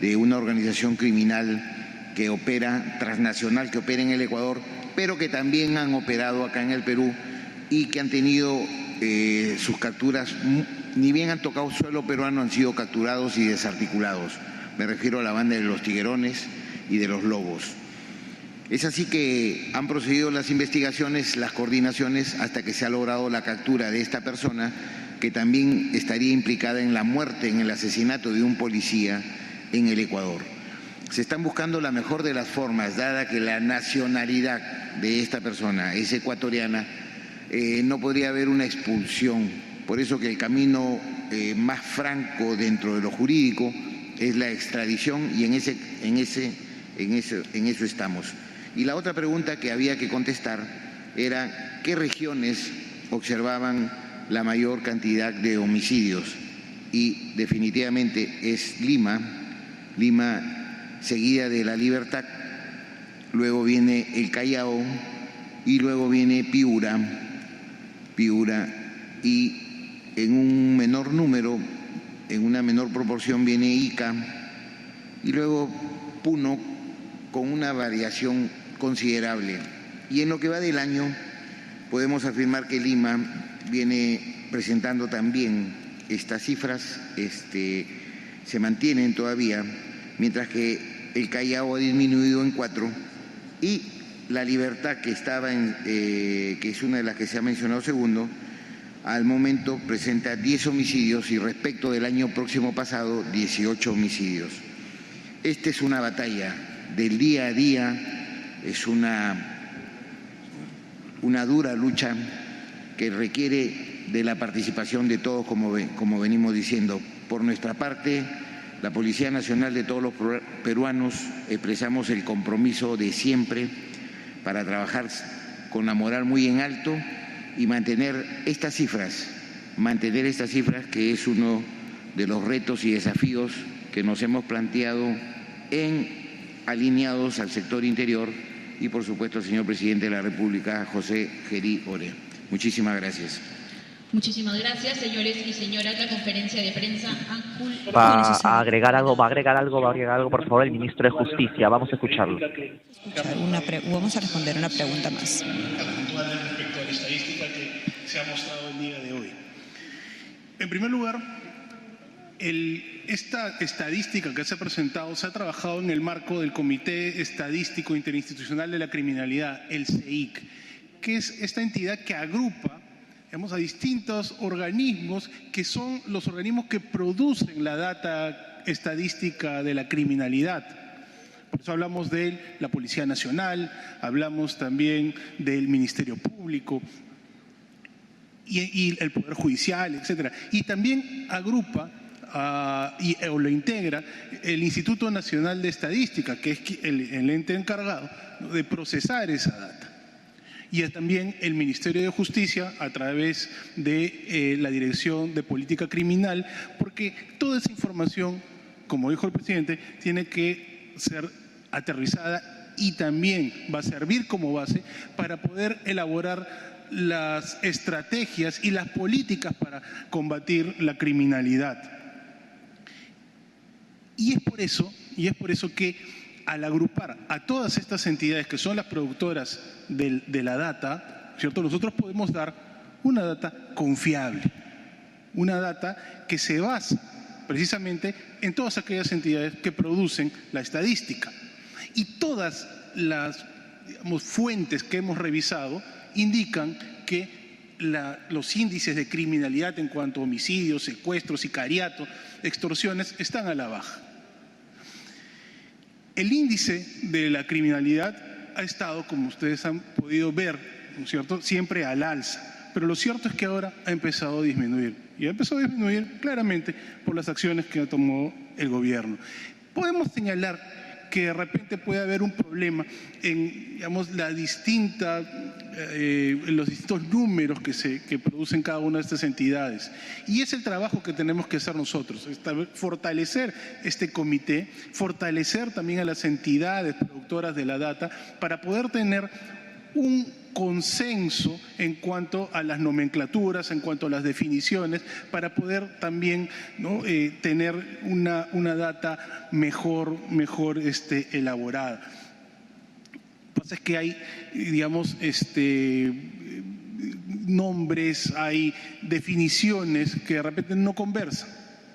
de una organización criminal que opera, transnacional, que opera en el Ecuador, pero que también han operado acá en el Perú y que han tenido sus capturas, ni bien han tocado suelo peruano, han sido capturados y desarticulados. Me refiero a la banda de los Tiguerones y de los Lobos. Es así que han procedido las investigaciones, las coordinaciones, hasta que se ha logrado la captura de esta persona, que también estaría implicada en la muerte, en el asesinato de un policía en el Ecuador. Se están buscando la mejor de las formas, dada que la nacionalidad de esta persona es ecuatoriana, no podría haber una expulsión. Por eso que el camino más franco dentro de lo jurídico es la extradición, y en eso estamos. Y la otra pregunta que había que contestar era ¿qué regiones observaban la mayor cantidad de homicidios? Y definitivamente es Lima, seguida de La Libertad, luego viene el Callao y luego viene Piura, y en un menor número, en una menor proporción viene Ica, y luego Puno, con una variación considerable. Y en lo que va del año podemos afirmar que Lima viene presentando también estas cifras, se mantienen todavía, mientras que el Callao ha disminuido en 4 y La Libertad, que es una de las que se ha mencionado segundo, al momento presenta 10 homicidios y respecto del año próximo pasado 18 homicidios. Esta es una batalla del día a día, es una dura lucha que requiere de la participación de todos, como venimos diciendo. Por nuestra parte, la Policía Nacional de todos los peruanos expresamos el compromiso de siempre para trabajar con la moral muy en alto y mantener estas cifras, que es uno de los retos y desafíos que nos hemos planteado alineados al sector interior y, por supuesto, al señor Presidente de la República, José Gerí Orea. Muchísimas gracias. Muchísimas gracias, señores y señoras. La conferencia de prensa va a agregar algo, por favor, el ministro de Justicia. Vamos a escucharlo. Vamos a responder una pregunta más. Respecto a la estadística que se ha mostrado el día de hoy. En primer lugar, esta estadística que se ha presentado se ha trabajado en el marco del Comité Estadístico Interinstitucional de la Criminalidad, el CEIC, que es esta entidad que agrupa a distintos organismos que son los organismos que producen la data estadística de la criminalidad. Por eso hablamos de la Policía Nacional, hablamos también del Ministerio Público y el Poder Judicial, etcétera. Y también agrupa o lo integra el Instituto Nacional de Estadística, que es el ente encargado de procesar esa data. Y también el Ministerio de Justicia a través de la Dirección de Política Criminal, porque toda esa información, como dijo el presidente, tiene que ser aterrizada y también va a servir como base para poder elaborar las estrategias y las políticas para combatir la criminalidad. Y es por eso que al agrupar a todas estas entidades que son las productoras de la data, ¿cierto?, nosotros podemos dar una data confiable, una data que se basa precisamente en todas aquellas entidades que producen la estadística. Y todas las fuentes que hemos revisado indican que los índices de criminalidad en cuanto a homicidios, secuestros, sicariato, extorsiones están a la baja. El índice de la criminalidad ha estado, como ustedes han podido ver, ¿no es cierto?, siempre al alza. Pero lo cierto es que ahora ha empezado a disminuir. Y ha empezado a disminuir claramente por las acciones que ha tomado el gobierno. Podemos señalar que de repente puede haber un problema en, digamos, los distintos números que producen cada una de estas entidades. Y es el trabajo que tenemos que hacer nosotros, fortalecer este comité, fortalecer también a las entidades productoras de la data para poder tener un consenso en cuanto a las nomenclaturas, en cuanto a las definiciones, para poder también, ¿no?, tener una data mejor elaborada. Lo que pasa es que hay, digamos, nombres, hay definiciones que de repente no conversan.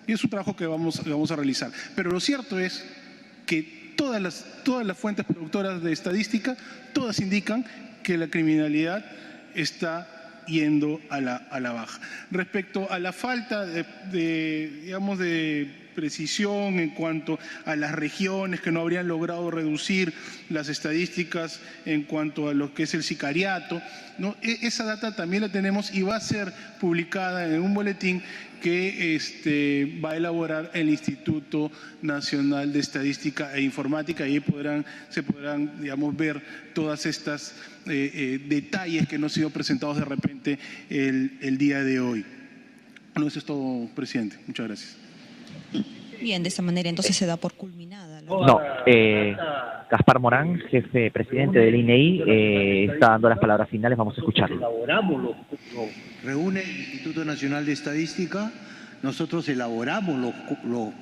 Y es un trabajo que vamos a realizar. Pero lo cierto es que todas las fuentes productoras de estadística, todas indican que la criminalidad está yendo a la baja. Respecto a la falta de precisión en cuanto a las regiones que no habrían logrado reducir las estadísticas en cuanto a lo que es el sicariato, ¿no? Esa data también la tenemos y va a ser publicada en un boletín que va a elaborar el Instituto Nacional de Estadística e Informática, y ahí se podrán, digamos, ver todas estas detalles que no han sido presentados de repente el día de hoy. No, eso es todo, presidente. Muchas gracias. Bien, de esta manera entonces se da por culminada. No, Gaspar Morán, jefe presidente del INEI, está dando las palabras finales, vamos a escucharlo. Reúne el Instituto Nacional de Estadística, nosotros elaboramos los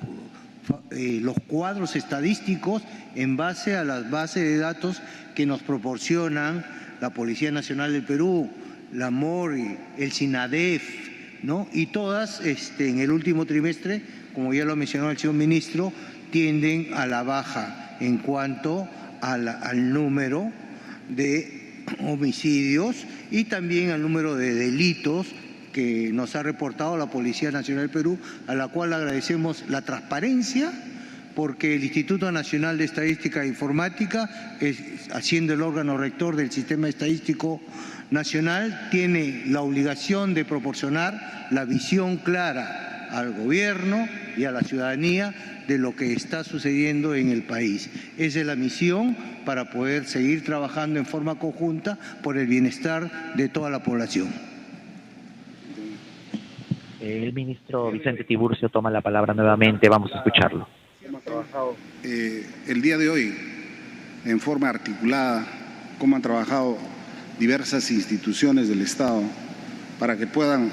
cuadros estadísticos en base a las bases de datos que nos proporcionan la Policía Nacional del Perú, la MORI, el SINADEF, ¿no? Y todas en el último trimestre, como ya lo mencionó el señor ministro, tienden a la baja en cuanto al número de homicidios y también al número de delitos que nos ha reportado la Policía Nacional del Perú, a la cual agradecemos la transparencia, porque el Instituto Nacional de Estadística e Informática, siendo el órgano rector del Sistema Estadístico Nacional, tiene la obligación de proporcionar la visión clara al gobierno y a la ciudadanía de lo que está sucediendo en el país. Esa es la misión para poder seguir trabajando en forma conjunta por el bienestar de toda la población. El ministro Vicente Tiburcio toma la palabra nuevamente, vamos a escucharlo. Hemos trabajado el día de hoy en forma articulada, como han trabajado diversas instituciones del Estado para que puedan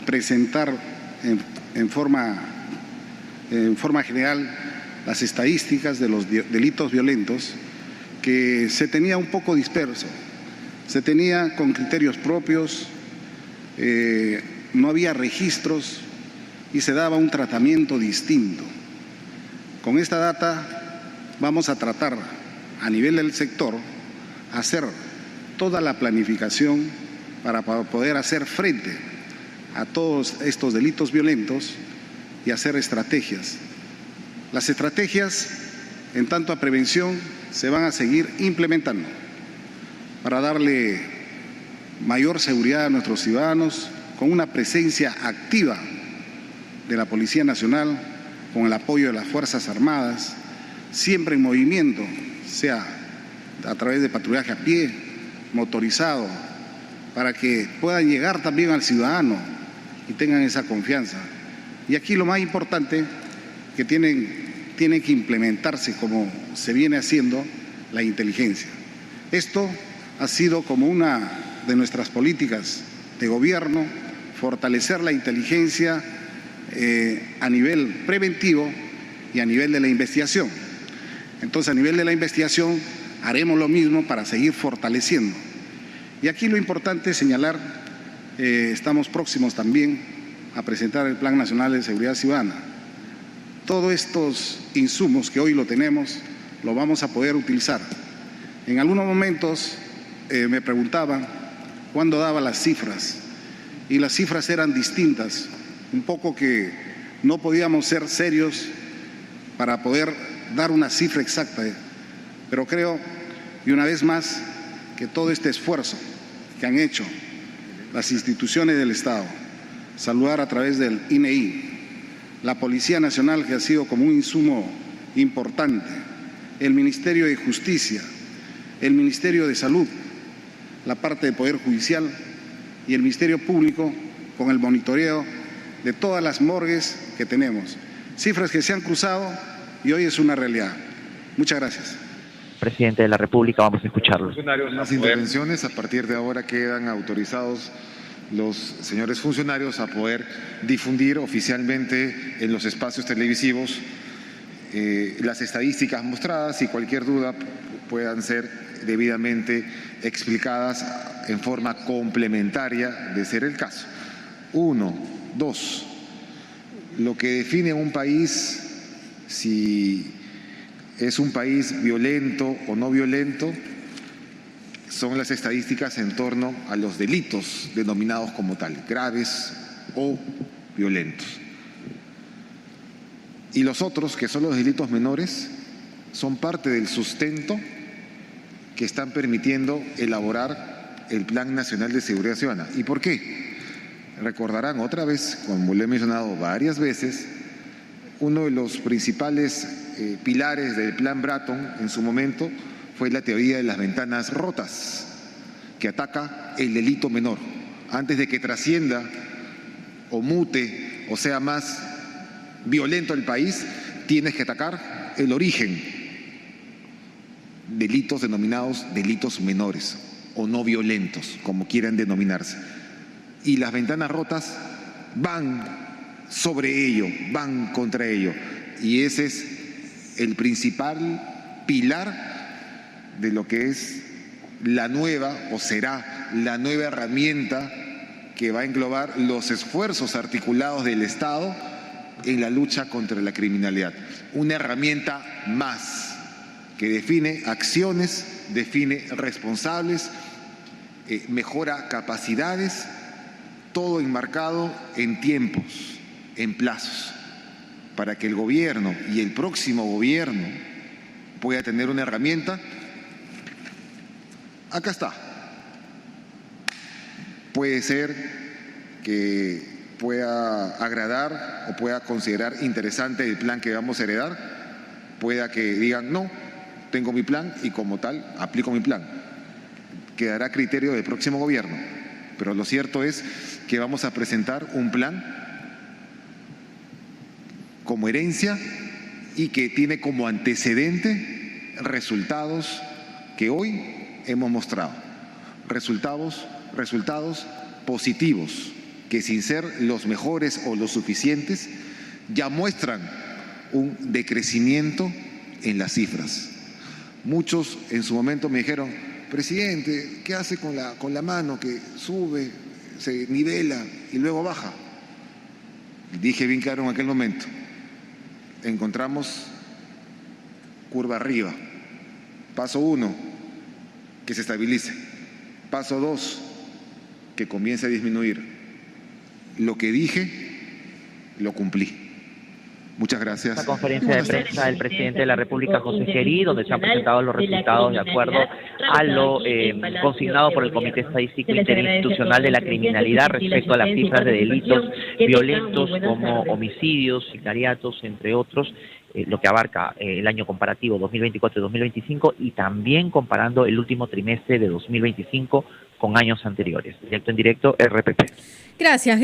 presentar en forma general las estadísticas de los delitos violentos, que se tenía un poco disperso, se tenía con criterios propios, no había registros y se daba un tratamiento distinto. Con esta data vamos a tratar a nivel del sector hacer toda la planificación para poder hacer frente a todos estos delitos violentos y hacer estrategias. Las estrategias en tanto a prevención se van a seguir implementando para darle mayor seguridad a nuestros ciudadanos, con una presencia activa de la Policía Nacional, con el apoyo de las Fuerzas Armadas, siempre en movimiento, sea a través de patrullaje a pie, motorizado, para que puedan llegar también al ciudadano y tengan esa confianza. Y aquí lo más importante, que tienen que implementarse, como se viene haciendo, la inteligencia. Esto ha sido como una de nuestras políticas de gobierno, fortalecer la inteligencia a nivel preventivo y a nivel de la investigación. Entonces, a nivel de la investigación haremos lo mismo para seguir fortaleciendo. Y aquí lo importante es señalar, estamos próximos también a presentar el Plan Nacional de Seguridad Ciudadana. Todos estos insumos que hoy lo tenemos, lo vamos a poder utilizar. En algunos momentos me preguntaban cuándo daba las cifras, y las cifras eran distintas, un poco que no podíamos ser serios para poder dar una cifra exacta, pero creo, y una vez más, que todo este esfuerzo que han hecho las instituciones del Estado, saludar a través del INEI, la Policía Nacional, que ha sido como un insumo importante, el Ministerio de Justicia, el Ministerio de Salud, la parte de Poder Judicial y el Ministerio Público con el monitoreo de todas las morgues que tenemos. Cifras que se han cruzado y hoy es una realidad. Muchas gracias. Presidente de la República, vamos a escucharlo. Las intervenciones, a partir de ahora quedan autorizados los señores funcionarios a poder difundir oficialmente en los espacios televisivos las estadísticas mostradas y cualquier duda puedan ser debidamente explicadas en forma complementaria de ser el caso. 1, 2. Lo que define un país, si es un país violento o no violento, son las estadísticas en torno a los delitos denominados como tal, graves o violentos. Y los otros, que son los delitos menores, son parte del sustento que están permitiendo elaborar el Plan Nacional de Seguridad Ciudadana. ¿Y por qué? Recordarán otra vez, como lo he mencionado varias veces, uno de los principales pilares del Plan Bratton en su momento fue la teoría de las ventanas rotas, que ataca el delito menor. Antes de que trascienda o mute o sea más violento el país, tienes que atacar el origen. Delitos denominados delitos menores o no violentos, como quieran denominarse. Y las ventanas rotas van sobre ello, van contra ello. Y ese es el principal pilar de lo que es la nueva, o será la nueva herramienta que va a englobar los esfuerzos articulados del Estado en la lucha contra la criminalidad. Una herramienta más que define acciones, define responsables, mejora capacidades, todo enmarcado en tiempos, en plazos, para que el gobierno y el próximo gobierno pueda tener una herramienta. Acá está. Puede ser que pueda agradar o pueda considerar interesante el plan que vamos a heredar, pueda que digan no, tengo mi plan y como tal aplico mi plan. Quedará a criterio del próximo gobierno, pero lo cierto es que vamos a presentar un plan como herencia y que tiene como antecedente resultados que hoy hemos mostrado, resultados positivos, que sin ser los mejores o los suficientes, ya muestran un decrecimiento en las cifras. Muchos en su momento me dijeron, presidente, ¿qué hace con la mano que sube, se nivela y luego baja? Dije bien claro en aquel momento, encontramos curva arriba. Paso 1, que se estabilice. Paso 2, que comience a disminuir. Lo que dije, lo cumplí. Muchas gracias. La conferencia de prensa del presidente de la República, José Gerí, donde se han presentado los resultados de acuerdo a lo consignado por el Comité Estadístico Interinstitucional de la Criminalidad respecto a las cifras de delitos violentos como homicidios, sicariatos, entre otros, lo que abarca el año comparativo 2024 y 2025 y también comparando el último trimestre de 2025 con años anteriores. Directo en directo, RPP. Gracias.